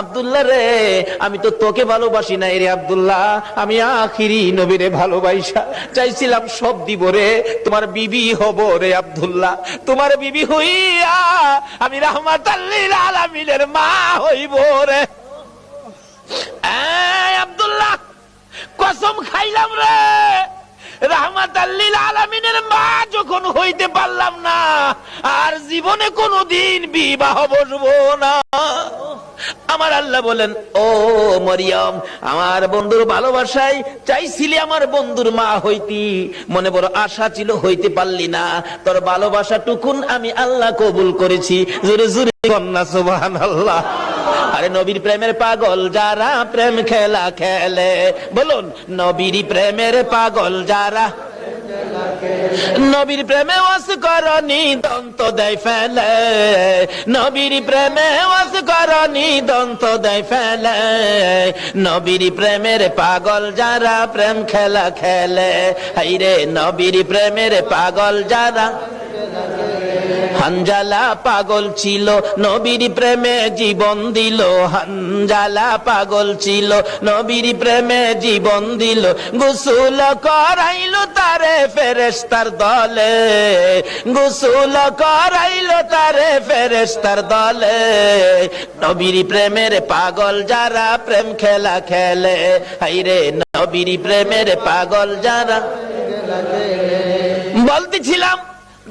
আব্দুল্লাহ রে, আমি তো তোকে ভালোবাসি না রে আব্দুল্লাহ, আমি আখিরি নবীরে ভালোবাসা চাইছিলাম, সব দিব রে, তোমার বিবি হব রে আব্দুল্লাহ, তোমার বিবি হইয়া আমি রাহমাতাল লিল আলামিনের মা হইব রে। আব্দুল্লাহ, কসম খাইলাম রে, রাহমাতাল লিল আলামিনের মা যখন হইতে পারলাম না, আর জীবনে কোনোদিন বিবাহ বসবো না। আমার আল্লাহ বলেন, ও মরিয়ম, আমার বন্ধুর ভালোবাসায় চাইছিলি আমার বন্ধুর মা হইতি, মনে বড় আশা ছিল, হইতে পারলি না, তোর ভালোবাসা টুকুন আমি আল্লাহ কবুল করেছি। জোরে জোরে কন্যা সুবহানাল্লাহ। আরে নবীর প্রেমের পাগল যারা প্রেম খেলা খেলে, বলুন নবীর প্রেমের পাগল যারা, নবীর প্রেমে ওয়াস করনি দন্ত দেয় ফেলে, নবীর প্রেমে ওয়াস করনি দন্ত দেয় ফেলে, নবীর প্রেমের পাগল যারা প্রেম খেলা খেলে, হাইরে নবীর প্রেমের পাগল যারা। হানজালা পাগল ছিল নবীর প্রেমে জীবন দিল, হানজালা পাগল ছিল নবীর প্রেমে জীবন দিল, গোসল করাইল তারে ফেরেশতার দলে, গোসল করাইল তারে ফেরেশতার দলে, নবীর প্রেমের পাগল যারা প্রেম খেলা খেলে, হাইরে নবীর প্রেমের পাগল যারা। বলতেছিলাম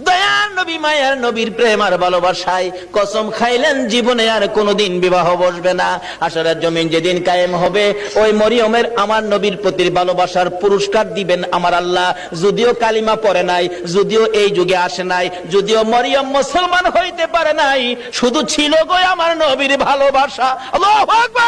দয়ার নবী মায়ার নবীর প্রেম আর ভালোবাসায় কসম খাইলেন জীবনে আর কোনোদিন বিবাহ বসবে না। আসরের জমিন যেদিন কায়েম হবে, ওই মরিয়মের আমার নবীর প্রতি ভালোবাসার পুরস্কার দিবেন আমার আল্লাহ। যদিও কালিমা পড়ে নাই, যদিও এই যুগে আসে নাই, যদিও মরিয়ম মুসলমান হইতে পারে নাই, শুধু ছিল গো আমার নবীর ভালোবাসা। আল্লাহু আকবার।